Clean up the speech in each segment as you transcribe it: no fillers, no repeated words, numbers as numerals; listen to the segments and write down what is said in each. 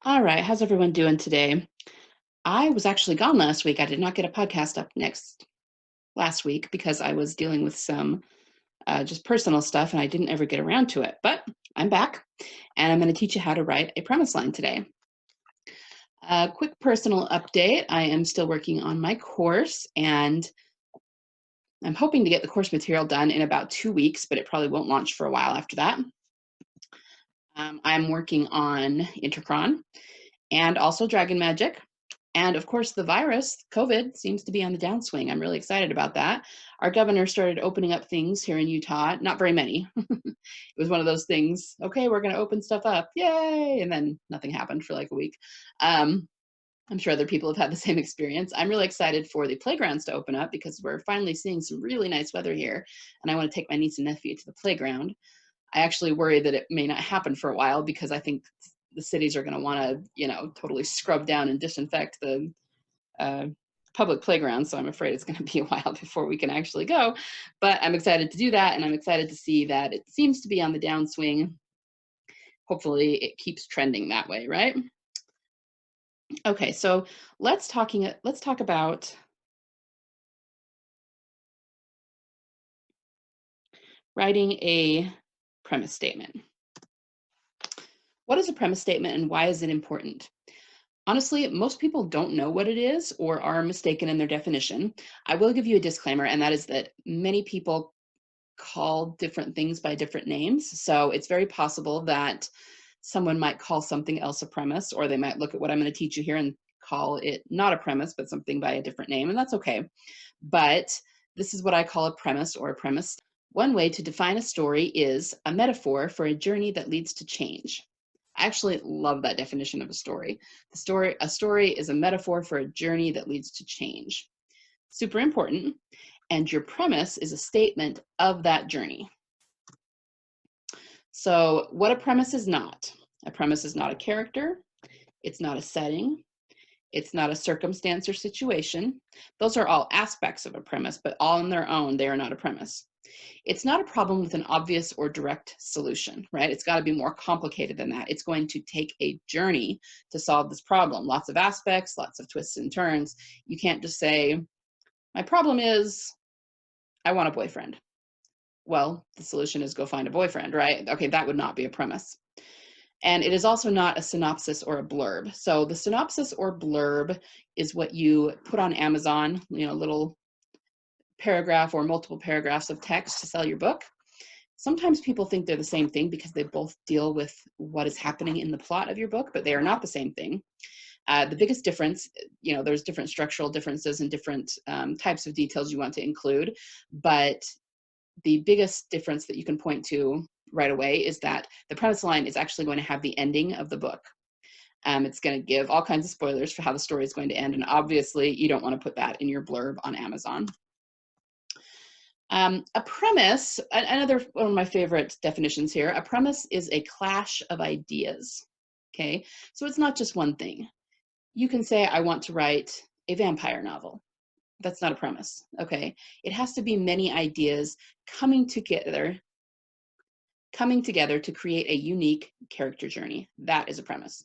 All right, how's everyone doing today? I was actually gone last week. I did not get a podcast up next last week because I was dealing with some just personal stuff and I didn't ever get around to it. But I'm back and I'm going to teach you how to write a premise line today. A quick personal update. I am still working on my course and I'm hoping to get the course material done in about 2 weeks, but it probably won't launch for a while after that. I'm working on Intercron and also Dragon Magic. And of course, the virus, COVID, seems to be on the downswing. I'm really excited about that. Our governor started opening up things here in Utah, not very many. It was one of those things, okay, we're going to open stuff up, yay! And then nothing happened for like a week. I'm sure other people have had the same experience. I'm really excited for the playgrounds to open up because we're finally seeing some really nice weather here. And I want to take my niece and nephew to the playground. I actually worry that it may not happen for a while because I think the cities are going to want to, totally scrub down and disinfect the uh, public playgrounds. So I'm afraid it's going to be a while before we can actually go. But I'm excited to do that, and I'm excited to see that it seems to be on the downswing. Hopefully, it keeps trending that way, right? Okay, so let's talk about writing a premise statement. What is a premise statement and why is it important? Honestly, most people don't know what it is or are mistaken in their definition. I will give you a disclaimer, and that is that many people call different things by different names. So it's very possible that someone might call something else a premise, or they might look at what I'm going to teach you here and call it not a premise, but something by a different name, and that's okay. But this is what I call a premise or a premise. One way to define a story is a metaphor for a journey that leads to change. I actually love that definition of a story. A story is a metaphor for a journey that leads to change. Super important. And your premise is a statement of that journey. So what a premise is not. A premise is not a character. It's not a setting. It's not a circumstance or situation. Those are all aspects of a premise, but all on their own, they are not a premise. It's not a problem with an obvious or direct solution, right? It's got to be more complicated than that. It's going to take a journey to solve this problem. Lots of aspects, lots of twists and turns. You can't just say, my problem is I want a boyfriend. Well, the solution is go find a boyfriend, right? Okay, that would not be a premise. And it is also not a synopsis or a blurb. So the synopsis or blurb is what you put on Amazon, a little paragraph or multiple paragraphs of text to sell your book. Sometimes people think they're the same thing because they both deal with what is happening in the plot of your book, but they are not the same thing. The biggest difference, there's different structural differences and different types of details you want to include, but the biggest difference that you can point to right away is that the premise line is actually going to have the ending of the book. It's going to give all kinds of spoilers for how the story is going to end, and obviously you don't want to put that in your blurb on Amazon. A premise, another one of my favorite definitions here, a premise is a clash of ideas, okay? So it's not just one thing. You can say, I want to write a vampire novel. That's not a premise, okay? It has to be many ideas coming together to create a unique character journey. That is a premise.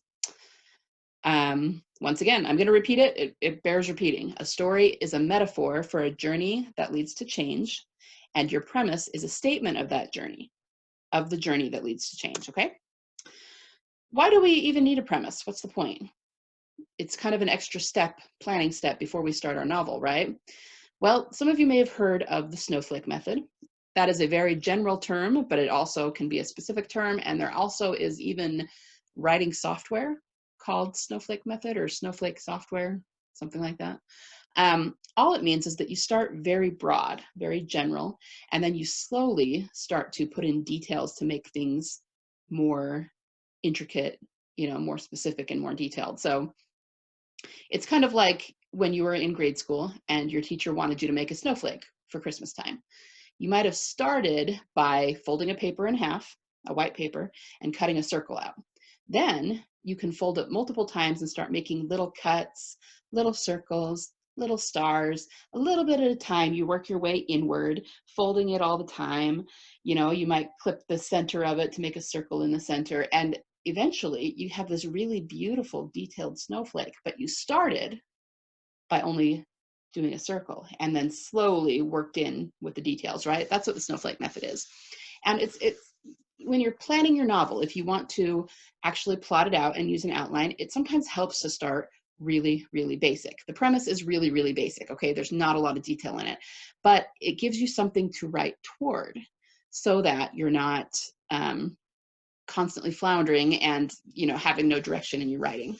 Once again, I'm going to repeat it. It bears repeating. A story is a metaphor for a journey that leads to change, and your premise is a statement of that journey, of the journey that leads to change, okay? Why do we even need a premise? What's the point? It's kind of an extra step, planning step before we start our novel, right? Well, some of you may have heard of the snowflake method. That is a very general term, but it also can be a specific term, and there also is even writing software called snowflake method or snowflake software, something like that. All it means is that you start very broad, very general, and then you slowly start to put in details to make things more intricate, more specific and more detailed. So it's kind of like when you were in grade school and your teacher wanted you to make a snowflake for Christmas time. You might have started by folding a paper in half, a white paper, and cutting a circle out. Then you can fold it multiple times and start making little cuts, little circles, little stars, a little bit at a time. You work your way inward, folding it all the time. You might clip the center of it to make a circle in the center. And eventually you have this really beautiful detailed snowflake, but you started by only doing a circle and then slowly worked in with the details, right? That's what the snowflake method is. And it's when you're planning your novel, if you want to actually plot it out and use an outline, it sometimes helps to start really, really basic. The premise is really, really basic, okay? There's not a lot of detail in it, but it gives you something to write toward so that you're not constantly floundering and, you know, having no direction in your writing.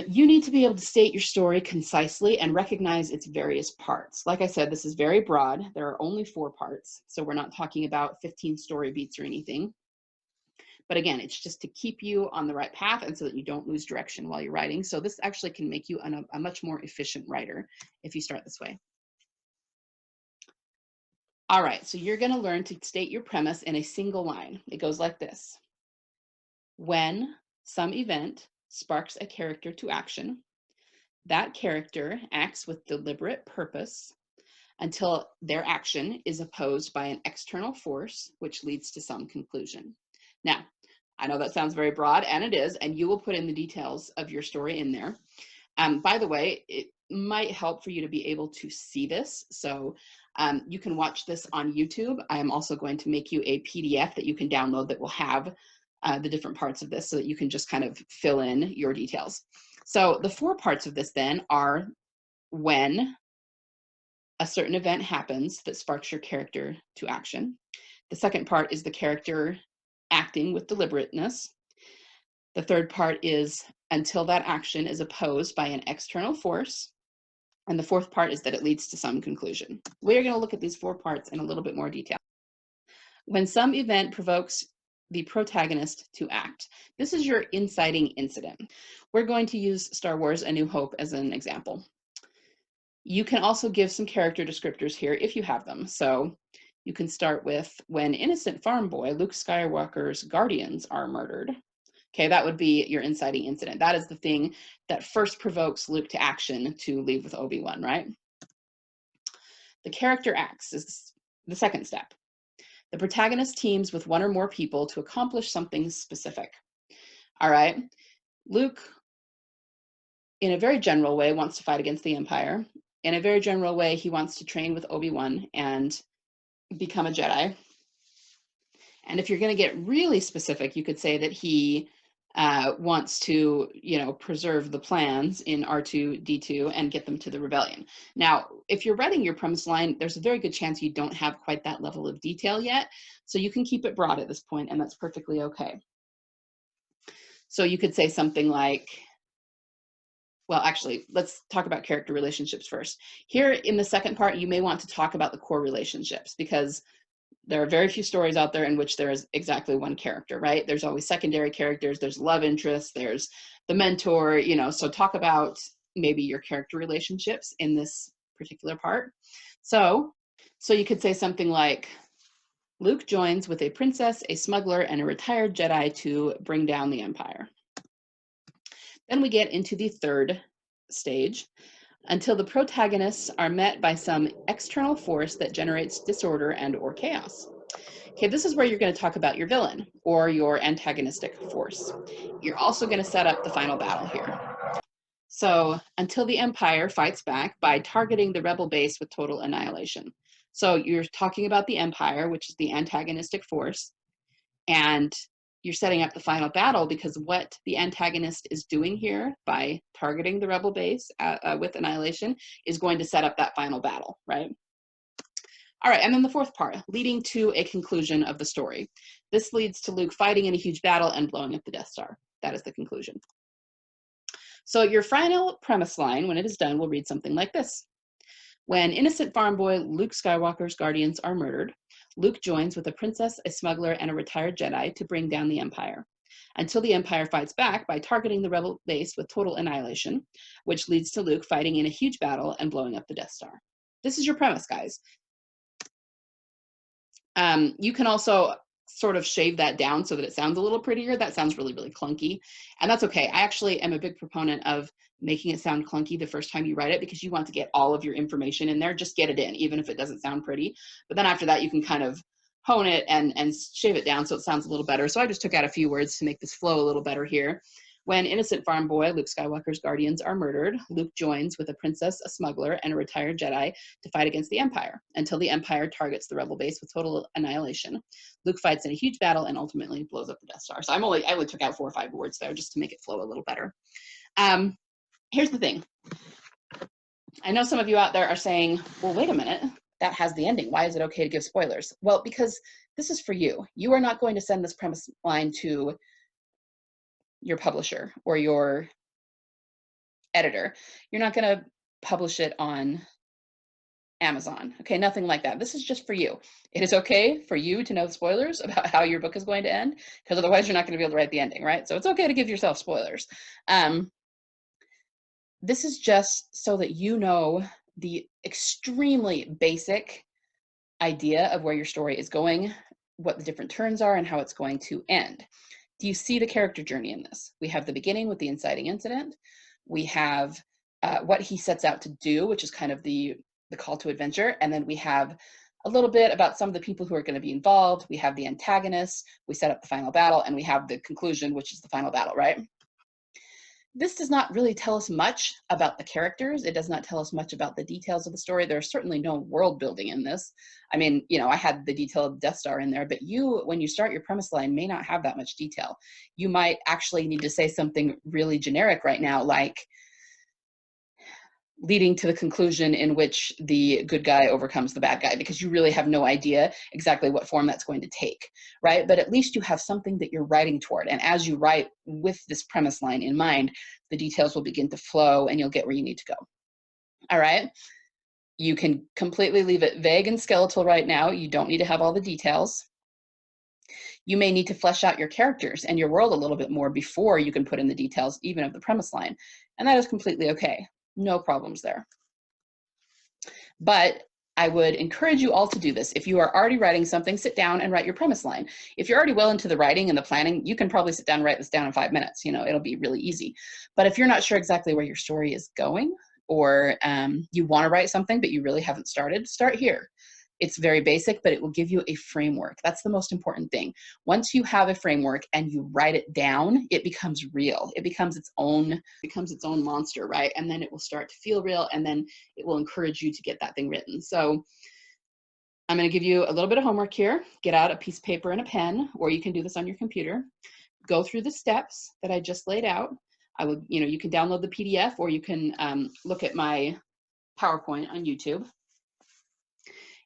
You need to be able to state your story concisely and recognize its various parts. Like I said, this is very broad. There are only 4 parts, so we're not talking about 15 story beats or anything. But again, it's just to keep you on the right path and so that you don't lose direction while you're writing. So this actually can make you a much more efficient writer if you start this way. All right, so you're going to learn to state your premise in a single line. It goes like this. When some event sparks a character to action, that character acts with deliberate purpose until their action is opposed by an external force, which leads to some conclusion. Now, I know that sounds very broad, and it is, and you will put in the details of your story in there. By the way, it might help for you to be able to see this. So you can watch this on YouTube. I am also going to make you a PDF that you can download that will have the different parts of this so that you can just kind of fill in your details. So the 4 parts of this then are when a certain event happens that sparks your character to action. The second part is the character acting with deliberateness. The third part is until that action is opposed by an external force. And the fourth part is that it leads to some conclusion. We're going to look at these 4 parts in a little bit more detail. When some event provokes the protagonist to act. This is your inciting incident. We're going to use Star Wars: A New Hope as an example. You can also give some character descriptors here if you have them. So you can start with when innocent farm boy Luke Skywalker's guardians are murdered. Okay, that would be your inciting incident. That is the thing that first provokes Luke to action to leave with Obi-Wan, right? The character acts is the second step. The protagonist teams with 1 or more people to accomplish something specific. All right, Luke, in a very general way, wants to fight against the Empire. In a very general way, he wants to train with Obi-Wan and become a Jedi. And if you're going to get really specific, you could say that he wants to, you know, preserve the plans in R2-D2 and get them to the rebellion. Now, if you're writing your premise line, there's a very good chance you don't have quite that level of detail yet. So you can keep it broad at this point, and that's perfectly okay. So you could say something like, well, actually, let's talk about character relationships first. Here in the second part, you may want to talk about the core relationships because there are very few stories out there in which there is exactly one character, right? There's always secondary characters, there's love interests, there's the mentor, you know, so talk about maybe your character relationships in this particular part. So you could say something like, Luke joins with a princess, a smuggler, and a retired Jedi to bring down the Empire. Then we get into the third stage, until the protagonists are met by some external force that generates disorder and or chaos. Okay, this is where you're going to talk about your villain or your antagonistic force. You're also going to set up the final battle here. So, until the Empire fights back by targeting the rebel base with total annihilation. So you're talking about the Empire, which is the antagonistic force, and you're setting up the final battle because what the antagonist is doing here by targeting the rebel base with annihilation is going to set up that final battle, right? All right, and then the fourth part, leading to a conclusion of the story. This leads to Luke fighting in a huge battle and blowing up the Death Star. That is the conclusion. So your final premise line, when it is done, will read something like this. When innocent farm boy Luke Skywalker's guardians are murdered, Luke joins with a princess, a smuggler, and a retired Jedi to bring down the Empire, until the Empire fights back by targeting the rebel base with total annihilation, which leads to Luke fighting in a huge battle and blowing up the Death Star. This is your premise, guys. You can also sort of shave that down so that it sounds a little prettier. That sounds really, really clunky, and that's okay. I actually am a big proponent of making it sound clunky the first time you write it because you want to get all of your information in there. Just get it in, even if it doesn't sound pretty. But then after that, you can kind of hone it and shave it down so it sounds a little better. So I just took out a few words to make this flow a little better here. When innocent farm boy Luke Skywalker's guardians are murdered, Luke joins with a princess, a smuggler, and a retired Jedi to fight against the Empire until the Empire targets the rebel base with total annihilation. Luke fights in a huge battle and ultimately blows up the Death Star. So I only took out 4 or 5 words there just to make it flow a little better. Here's the thing. I know some of you out there are saying, well, wait a minute, that has the ending. Why is it okay to give spoilers? Well, because this is for you. You are not going to send this premise line to your publisher or your editor. You're not going to publish it on Amazon. Okay, nothing like that. This is just for you. It is okay for you to know the spoilers about how your book is going to end, because otherwise you're not going to be able to write the ending, right? So it's okay to give yourself spoilers. This is just so that you know the extremely basic idea of where your story is going, what the different turns are, and how it's going to end. Do you see the character journey in this? We have the beginning with the inciting incident. We have what he sets out to do, which is kind of the call to adventure. And then we have a little bit about some of the people who are going to be involved. We have the antagonists. We set up the final battle, and we have the conclusion, which is the final battle, right? This does not really tell us much about the characters. It does not tell us much about the details of the story. There's certainly no world building in this. I mean, you know, I had the detail of the Death Star in there, but you, when you start your premise line, may not have that much detail. You might actually need to say something really generic right now, like leading to the conclusion in which the good guy overcomes the bad guy, because you really have no idea exactly what form that's going to take, right? But at least you have something that you're writing toward. And as you write with this premise line in mind, the details will begin to flow and you'll get where you need to go. All right? You can completely leave it vague and skeletal right now. You don't need to have all the details. You may need to flesh out your characters and your world a little bit more before you can put in the details, even of the premise line. And that is completely okay. No problems there. But I would encourage you all to do this. If you are already writing something, sit down and write your premise line. If you're already well into the writing and the planning, you can probably sit down and write this down in 5 minutes. You know, it'll be really easy. But if you're not sure exactly where your story is going, or you want to write something, but you really haven't started, start here. It's very basic, but it will give you a framework. That's the most important thing. Once you have a framework and you write it down, it becomes real. It becomes its own monster, right? And then it will start to feel real, and then it will encourage you to get that thing written. So I'm going to give you a little bit of homework here. Get out a piece of paper and a pen, or you can do this on your computer. Go through the steps that I just laid out. I would, you know, you can download the PDF, or you can look at my PowerPoint on YouTube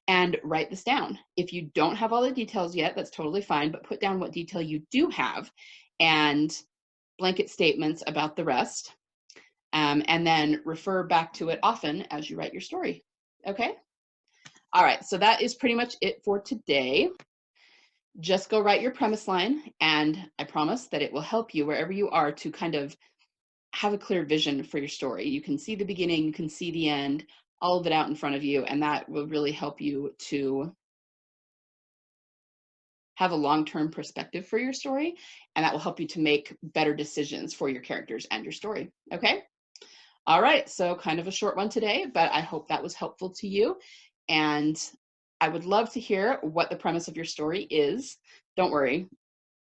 and write this down. If you don't have all the details yet, that's totally fine, but put down what detail you do have and blanket statements about the rest, and then refer back to it often as you write your story. Okay? All right, so that is pretty much it for today. Just go write your premise line, and I promise that it will help you wherever you are to kind of have a clear vision for your story. You can see the beginning, you can see the end, all of it out in front of you, and that will really help you to have a long-term perspective for your story, and that will help you to make better decisions for your characters and your story. Okay? All right, so kind of a short one today, but I hope that was helpful to you, and I would love to hear what the premise of your story is. Don't worry.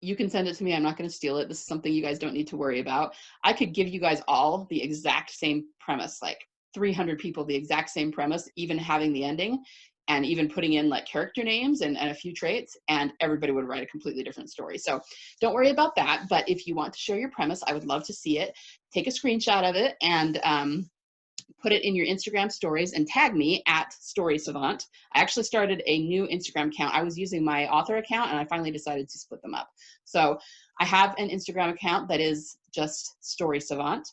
You can send it to me. I'm not going to steal it. This is something you guys don't need to worry about. I could give you guys all the exact same premise, like 300 people, the exact same premise, even having the ending and even putting in like character names and a few traits, and everybody would write a completely different story. So don't worry about that. But if you want to share your premise, I would love to see it. Take a screenshot of it and put it in your Instagram stories and tag me at Story Savant. I actually started a new Instagram account. I was using my author account and I finally decided to split them up. So I have an Instagram account that is just Story Savant.